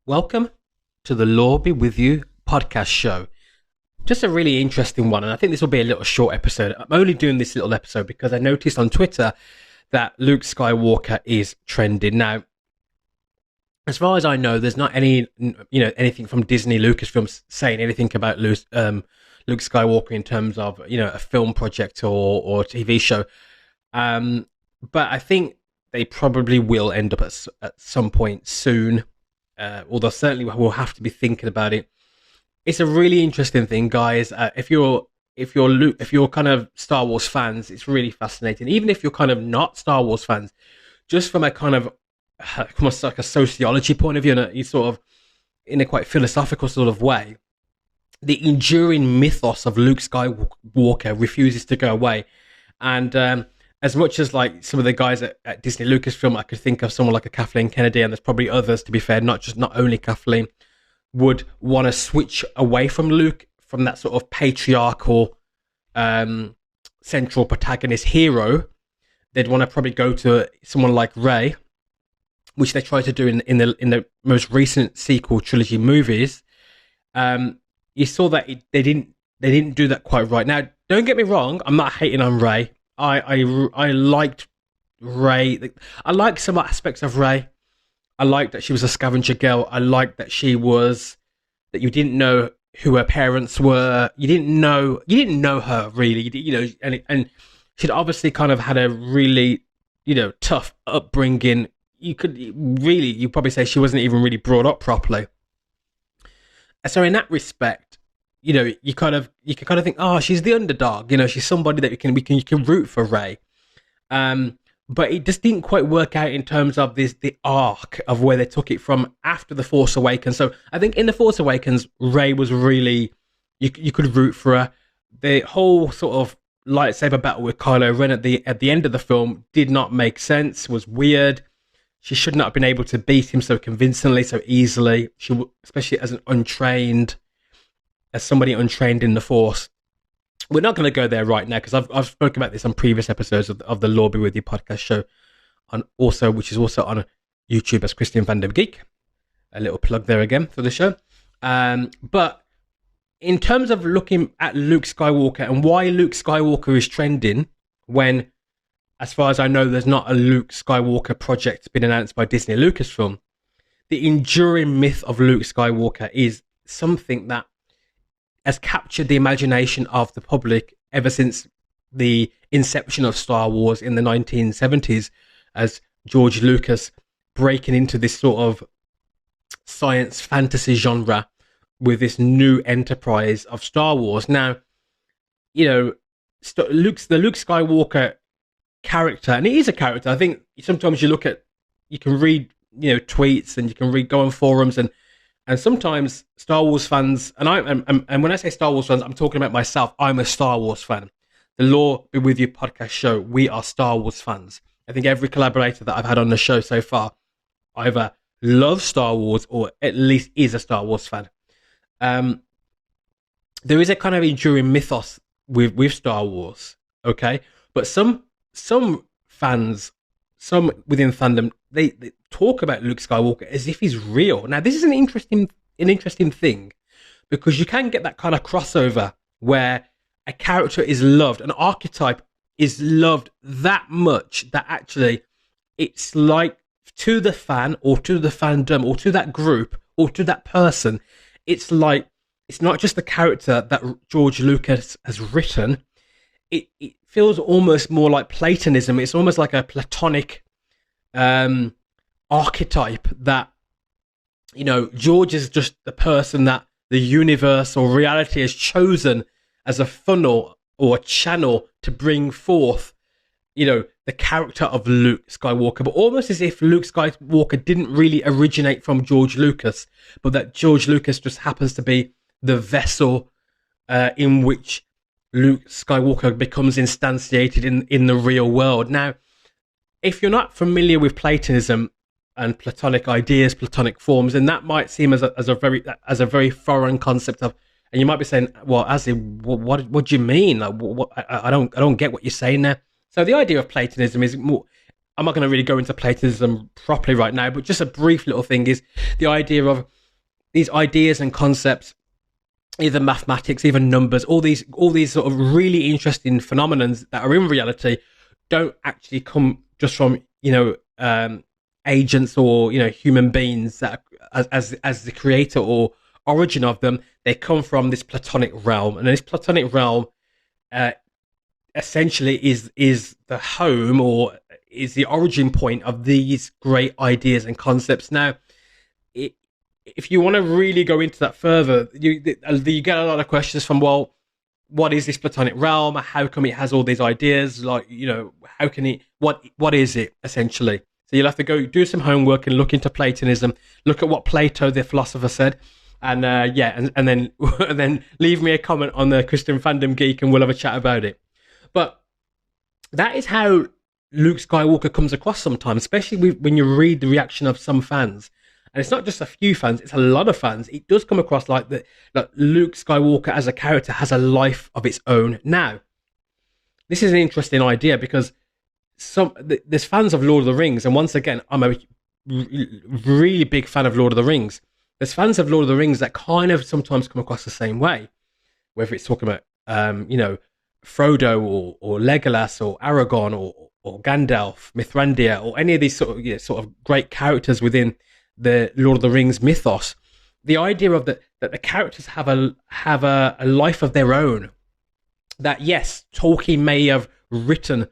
Welcome to the Law Be With You podcast show. Just a really interesting one, and I think this will be a little short episode. I'm only doing this little episode because I noticed on Twitter that Luke Skywalker is trending. Now, as far as I know, there's not anything from Disney Lucasfilms saying anything about Luke Skywalker in terms of, a film project or TV show. But I think they probably will end up at some point soon. Although certainly we'll have to be thinking about it. It's a really interesting thing, guys. If you're kind of Star Wars fans, it's really fascinating. Even if you're kind of not Star Wars fans, just from a kind of almost like a sociology point of view, and you sort of in a quite philosophical sort of way, the enduring mythos of Luke Skywalker refuses to go away. And as much as like some of the guys at Disney Lucasfilm, I could think of someone like a Kathleen Kennedy, and there's probably others, to be fair, not only Kathleen, would want to switch away from Luke, from that sort of patriarchal central protagonist hero. They'd want to probably go to someone like Rey, which they tried to do in the most recent sequel trilogy movies. You saw that they didn't do that quite right. Now, don't get me wrong, I'm not hating on Rey. I liked Rey. I liked some aspects of Rey. I liked that she was a scavenger girl. I liked that that you didn't know who her parents were. You didn't know her really. And she'd obviously kind of had a really, tough upbringing. You probably say she wasn't even really brought up properly. So in that respect, you can kind of think, oh, she's the underdog. She's somebody that you can root for, Rey. But it just didn't quite work out in terms of the arc of where they took it from after The Force Awakens. So I think in The Force Awakens, Rey was really, you could root for her. The whole sort of lightsaber battle with Kylo Ren at the end of the film did not make sense, was weird. She should not have been able to beat him so convincingly, so easily. Especially as somebody untrained in the Force. We're not going to go there right now because I've spoken about this on previous episodes of the Law Be With You podcast show, which is also on YouTube as Christian Van Geek. A little plug there again for the show. But in terms of looking at Luke Skywalker and why Luke Skywalker is trending, when, as far as I know, there's not a Luke Skywalker project been announced by Disney Lucasfilm, the enduring myth of Luke Skywalker is something that has captured the imagination of the public ever since the inception of Star Wars in the 1970s, as George Lucas breaking into this sort of science fantasy genre with this new enterprise of Star Wars. Now, the Luke Skywalker character, and it is a character. I think sometimes you can read, tweets, and you can go on forums, and sometimes Star Wars fans, and when I say Star Wars fans, I'm talking about myself. I'm a Star Wars fan. The Law Be With You podcast show, we are Star Wars fans. I think every collaborator that I've had on the show so far either loves Star Wars or at least is a Star Wars fan. There is a kind of enduring mythos with Star Wars, okay? But some fans, some within fandom, they talk about Luke Skywalker as if he's real. Now, this is an interesting thing, because you can get that kind of crossover where a character is loved, an archetype is loved that much that actually it's like, to the fan or to the fandom or to that group or to that person, it's like, it's not just the character that George Lucas has written. It feels almost more like Platonism. It's almost like a Platonic archetype that, George is just the person that the universe or reality has chosen as a funnel or a channel to bring forth, the character of Luke Skywalker, but almost as if Luke Skywalker didn't really originate from George Lucas, but that George Lucas just happens to be the vessel in which Luke Skywalker becomes instantiated in the real world. Now, if you're not familiar with Platonism and Platonic ideas, Platonic forms, then that might seem as a very foreign concept of, and you might be saying, well, Azzy, what do you mean? Like, I don't get what you're saying there. So the idea of Platonism is more, I'm not going to really go into Platonism properly right now, but just a brief little thing is the idea of these ideas and concepts, either mathematics, even numbers, all these sort of really interesting phenomenons that are in reality don't actually come just from agents or human beings that as the creator or origin of them. They come from this Platonic realm, and this Platonic realm essentially is the home or is the origin point of these great ideas and concepts. Now, if you want to really go into that further, you get a lot of questions from, well, what is this Platonic realm? How come it has all these ideas? Like, how can it? What is it essentially? So you'll have to go do some homework and look into Platonism. Look at what Plato, the philosopher, said, and and then and then leave me a comment on the Christian Fandom Geek, and we'll have a chat about it. But that is how Luke Skywalker comes across sometimes, especially when you read the reaction of some fans. And it's not just a few fans, it's a lot of fans. It does come across like that Luke Skywalker as a character has a life of its own. Now, this is an interesting idea because there's fans of Lord of the Rings, and once again, I'm a really big fan of Lord of the Rings. There's fans of Lord of the Rings that kind of sometimes come across the same way, whether it's talking about, Frodo or Legolas or Aragorn or Gandalf, Mithrandir, or any of these sort of great characters within the Lord of the Rings mythos. The idea of that the characters have a life of their own. That yes, Tolkien may have written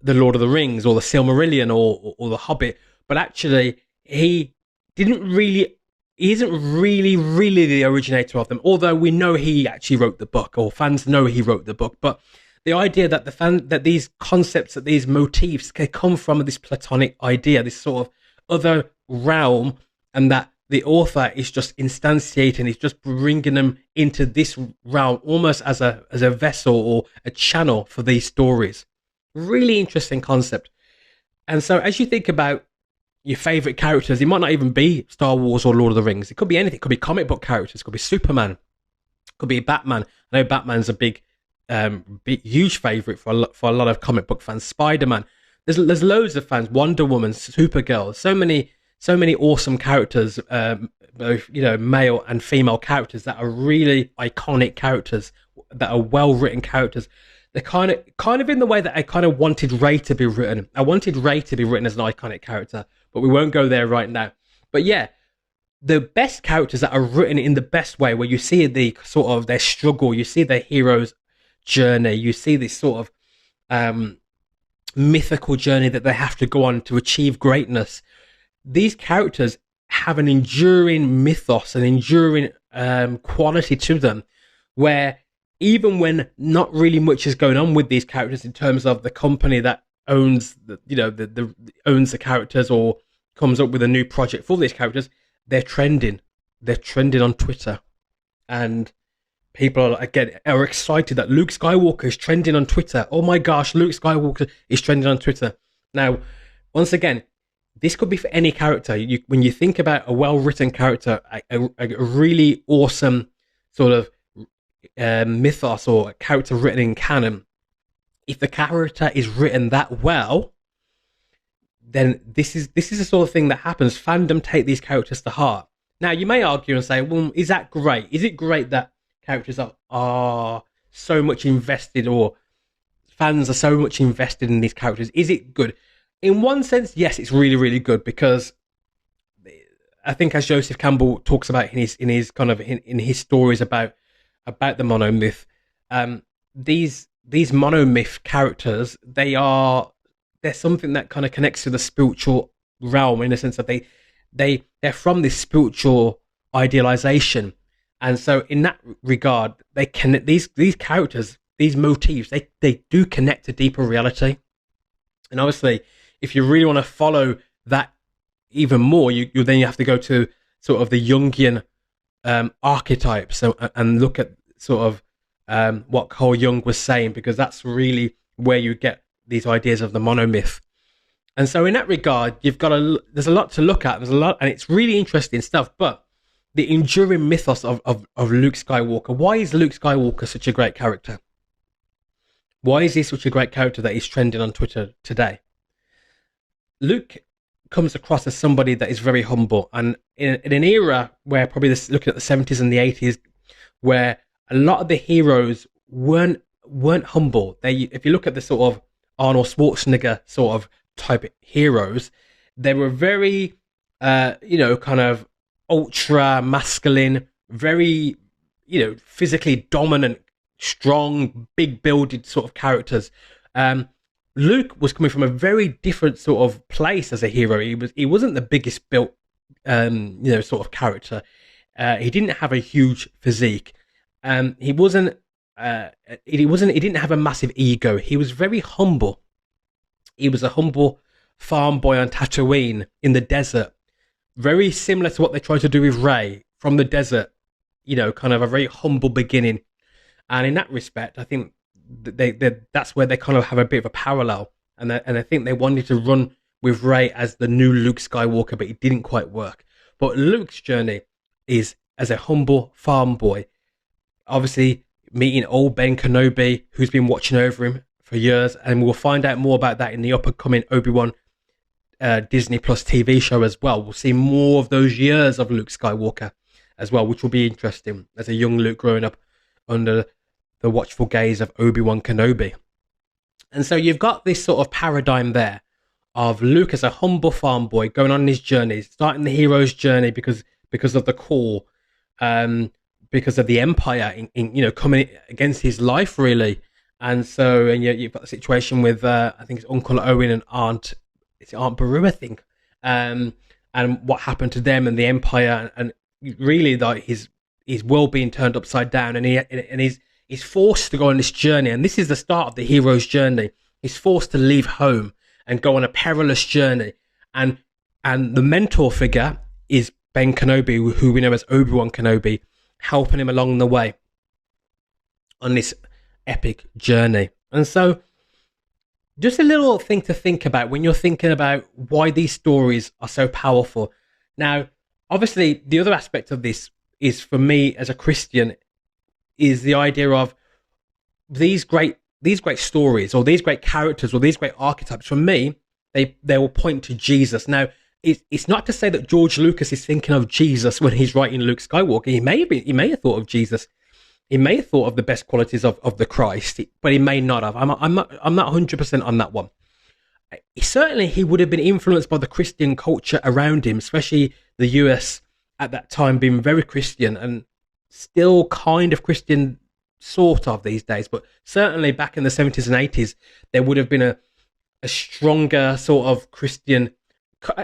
the Lord of the Rings or the Silmarillion or the Hobbit, but actually he isn't really the originator of them. Although we know he actually wrote the book, or fans know he wrote the book, but the idea that that these concepts, that these motifs can come from this Platonic idea, this sort of other realm, and that the author is just instantiating, is just bringing them into this realm almost as a vessel or a channel for these stories. Really interesting concept. And so as you think about your favorite characters, it might not even be Star Wars or Lord of the Rings. It could be anything. It could be comic book characters. It could be Superman. It could be Batman. I know Batman's a big huge favorite for a lot of comic book fans. Spider-Man. There's loads of fans. Wonder Woman, Supergirl. So many awesome characters, both male and female characters that are really iconic characters, that are well written characters. They're kind of in the way that I kind of wanted Rey to be written. I wanted Rey to be written as an iconic character, but we won't go there right now. But yeah, the best characters that are written in the best way, where you see the sort of their struggle, you see their hero's journey, you see this sort of mythical journey that they have to go on to achieve greatness. These characters have an enduring mythos, an enduring quality to them, where even when not really much is going on with these characters in terms of the company that owns owns the characters or comes up with a new project for these characters, they're trending on Twitter, and people are excited that Luke Skywalker is trending on Twitter. Oh my gosh, Luke Skywalker is trending on Twitter. Now, once again, this could be for any character. When you think about a well-written character, a really awesome sort of mythos or a character written in canon, if the character is written that well, then this is the sort of thing that happens. Fandom take these characters to heart. Now, you may argue and say, well, is that great? Is it great that characters are so much invested, or fans are so much invested in these characters? Is it good? In one sense, yes, it's really, really good, because I think, as Joseph Campbell talks about in his stories about the monomyth, these monomyth characters, they're something that kind of connects to the spiritual realm, in a sense that they're from this spiritual idealization. And so in that regard, they connect these characters, these motifs, they do connect to deeper reality. And obviously, if you really want to follow that even more, you have to go to sort of the Jungian archetypes and look at sort of what Carl Jung was saying, because that's really where you get these ideas of the monomyth. And so in that regard, there's a lot to look at. There's a lot, and it's really interesting stuff. But the enduring mythos of Luke Skywalker. Why is Luke Skywalker such a great character? Why is he such a great character that is trending on Twitter today? Luke comes across as somebody that is very humble, and in an era where probably looking at the 70s and the 80s, where a lot of the heroes weren't humble. If you look at the sort of Arnold Schwarzenegger sort of type heroes, they were very, kind of ultra masculine, very, physically dominant, strong, big builded sort of characters. Luke was coming from a very different sort of place as a hero. He wasn't the biggest built, sort of character. He didn't have a huge physique. He didn't have a massive ego. He was very humble. He was a humble farm boy on Tatooine in the desert, very similar to what they tried to do with Rey from the desert. Kind of a very humble beginning, and in that respect, I think that's where they kind of have a bit of a parallel. And I think they wanted to run with Rey as the new Luke Skywalker, but it didn't quite work. But Luke's journey is as a humble farm boy, obviously meeting old Ben Kenobi, who's been watching over him for years, and we'll find out more about that in the upcoming Obi-Wan Disney Plus TV show as well. We'll see more of those years of Luke Skywalker as well, which will be interesting as a young Luke growing up under the watchful gaze of Obi-Wan Kenobi. And so you've got this sort of paradigm there of Luke as a humble farm boy going on his journey, starting the hero's journey because of the call, because of the Empire, coming against his life, really. And so, you've got the situation with, I think it's Uncle Owen and Aunt Beru, I think, and what happened to them and the Empire, and really like his world being turned upside down, and he's forced to go on this journey. And this is the start of the hero's journey. He's forced to leave home and go on a perilous journey. And the mentor figure is Ben Kenobi, who we know as Obi-Wan Kenobi, helping him along the way on this epic journey. And so just a little thing to think about when you're thinking about why these stories are so powerful. Now, obviously, the other aspect of this is, for me as a Christian, is the idea of these great stories, or these great characters, or these great archetypes. For me, they will point to Jesus. Now, it's not to say that George Lucas is thinking of Jesus when he's writing Luke Skywalker. He may have thought of Jesus. He may have thought of the best qualities of the Christ, but he may not have. I'm not 100% on that one. Certainly, he would have been influenced by the Christian culture around him, especially the US at that time being very Christian, and still kind of Christian sort of these days. But certainly back in the 70s and 80s, there would have been a stronger sort of Christian,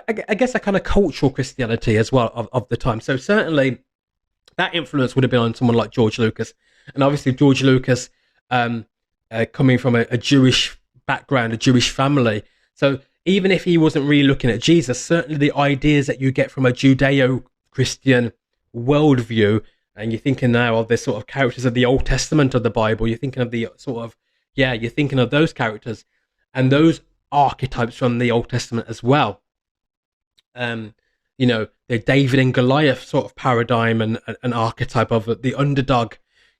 I guess a kind of cultural Christianity as well of the time. So certainly that influence would have been on someone like George Lucas. And obviously George Lucas, coming from a Jewish background, a Jewish family. So even if he wasn't really looking at Jesus, certainly the ideas that you get from a Judeo-Christian worldview, and you're thinking now of the sort of characters of the Old Testament of the Bible, you're thinking of you're thinking of those characters and those archetypes from the Old Testament as well. The David and Goliath sort of paradigm and an archetype of the underdog.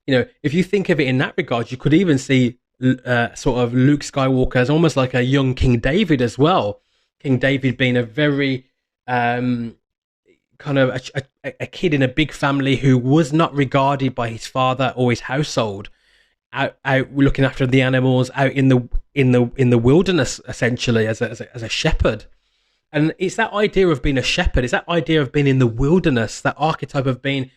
If you think of it in that regard, you could even see sort of Luke Skywalker as almost like a young King David as well. King David being a very kind of a kid in a big family who was not regarded by his father or his household, out looking after the animals, out in the wilderness, essentially as a shepherd. And it's that idea of being a shepherd, it's that idea of being in the wilderness, that archetype of being,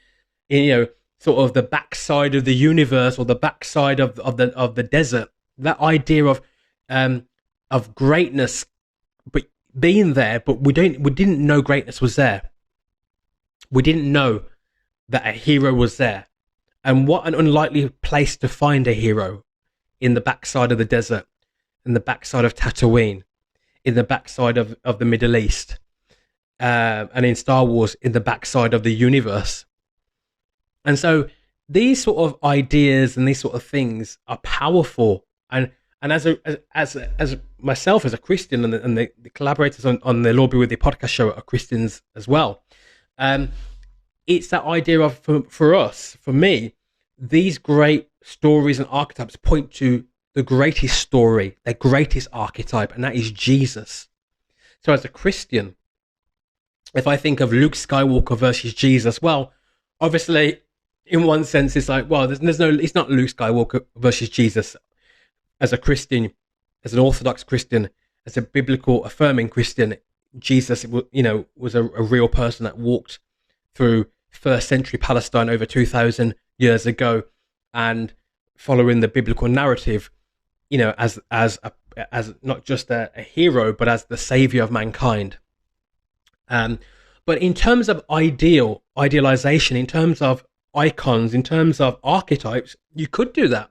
sort of the backside of the universe, or the backside of the desert. That idea of greatness, but being there, but we didn't know greatness was there. We didn't know that a hero was there. And what an unlikely place to find a hero, in the backside of the desert, in the backside of Tatooine, in the backside of the Middle East, and in Star Wars, in the backside of the universe. And so these sort of ideas and these sort of things are powerful. And as myself as a Christian, and the collaborators on the Lord Be With You podcast show are Christians as well. It's that idea of, for me, these great stories and archetypes point to the greatest story, the greatest archetype, and that is Jesus. So as a Christian, if I think of Luke Skywalker versus Jesus, well, obviously, in one sense, it's like, well, there's no, it's not Luke Skywalker versus Jesus. As a Christian, as an Orthodox Christian, as a biblical affirming Christian, Jesus, was a real person that walked through first century Palestine over 2,000 years ago, and following the biblical narrative, as not just a hero, but as the savior of mankind. But in terms of idealization, in terms of icons, in terms of archetypes, you could do that.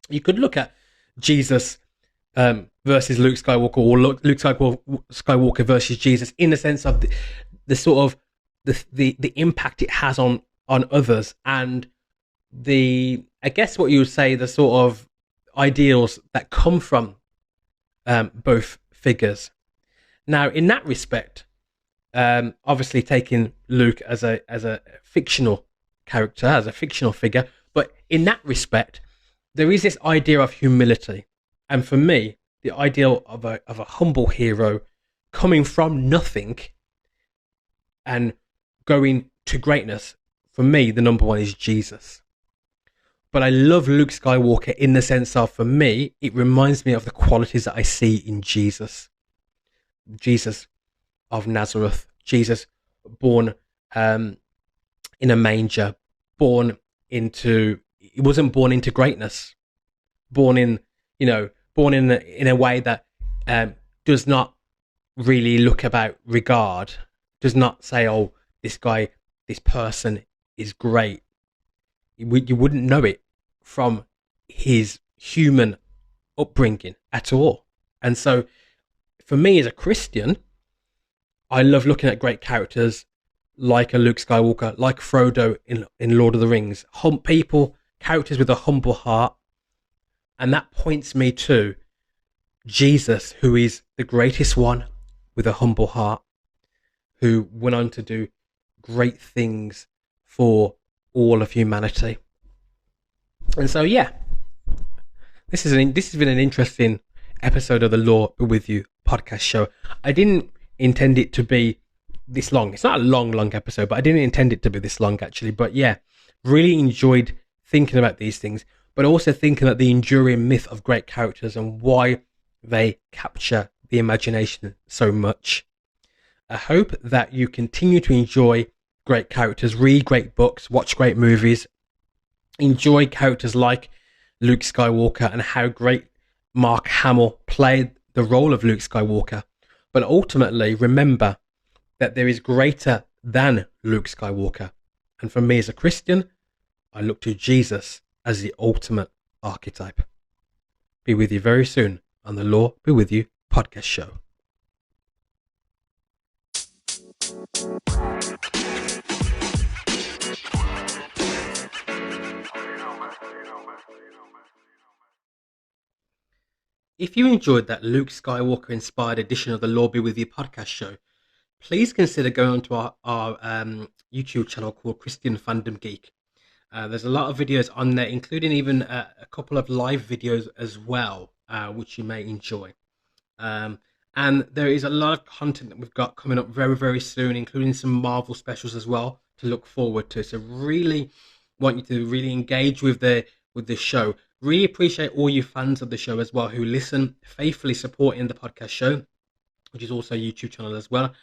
You could look at Jesus versus Luke Skywalker, or Luke Skywalker versus Jesus, in the sense of the sort of the impact it has on others, and I guess what you would say, the sort of ideals that come from both figures. Now, in that respect, obviously taking Luke as a fictional character, as a fictional figure, but in that respect, there is this idea of humility, and for me, the ideal of a humble hero coming from nothing and going to greatness. For me, the number one is Jesus. But I love Luke Skywalker in the sense of, for me, it reminds me of the qualities that I see in Jesus. Jesus of Nazareth, Jesus born in a manger, he wasn't born into greatness, born in a way that does not really look about regard, does not say, oh, this person is great. You wouldn't know it from his human upbringing at all. And so for me as a Christian, I love looking at great characters like a Luke Skywalker, like Frodo in Lord of the Rings. Characters with a humble heart. And that points me to Jesus, who is the greatest one with a humble heart, who went on to do great things for all of humanity. And so, yeah, this has been an interesting episode of the Lord Be With You podcast show. I didn't intend it to be this long. It's not a long episode, but I didn't intend it to be this long, actually. But yeah, really enjoyed thinking about these things, but also thinking about the enduring myth of great characters and why they capture the imagination so much. I hope that you continue to enjoy great characters, read great books, watch great movies, enjoy characters like Luke Skywalker and how great Mark Hamill played the role of Luke Skywalker. But ultimately, remember that there is greater than Luke Skywalker. And for me as a Christian, I look to Jesus as the ultimate archetype. Be with you very soon on the Lord Be With You podcast show. If you enjoyed that Luke Skywalker inspired edition of the Lord Be With You podcast show, please consider going onto our YouTube channel called Christian Fandom Geek. There's a lot of videos on there, including even a couple of live videos as well, which you may enjoy. And there is a lot of content that we've got coming up very, very soon, including some Marvel specials as well to look forward to. So really want you to really engage with the show. Really appreciate all you fans of the show as well who listen, faithfully supporting the podcast show, which is also a YouTube channel as well.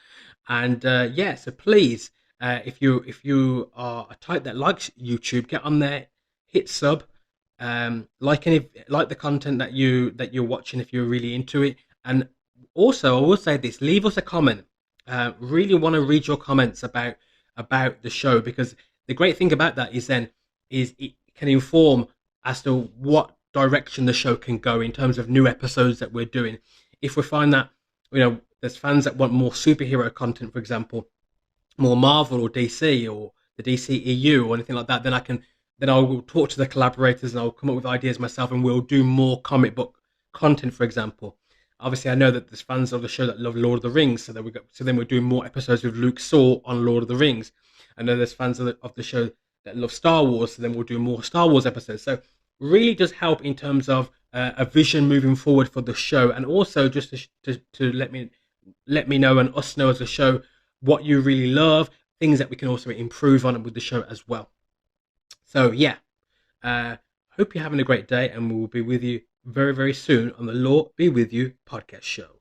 And so please, if you are a type that likes YouTube, get on there, hit sub, like the content that you're watching if you're really into it. And also, I will say this: leave us a comment. Really want to read your comments about the show, because the great thing about that is it can inform as to what direction the show can go in terms of new episodes that we're doing. If we find that there's fans that want more superhero content, for example, more Marvel or DC or the DCEU or anything like that, then I will talk to the collaborators and I'll come up with ideas myself, and we'll do more comic book content, for example. Obviously, I know that there's fans of the show that love Lord of the Rings, so then we're doing more episodes with Luke Saw on Lord of the Rings. I know there's fans of the show that love Star Wars, so then we'll do more Star Wars episodes. So really does help in terms of a vision moving forward for the show, and also just to let me let me know and us know as a show what you really love, things that we can also improve on with the show as well. So yeah, hope you're having a great day, and we'll be with you very, very soon on the Law Be With You podcast show.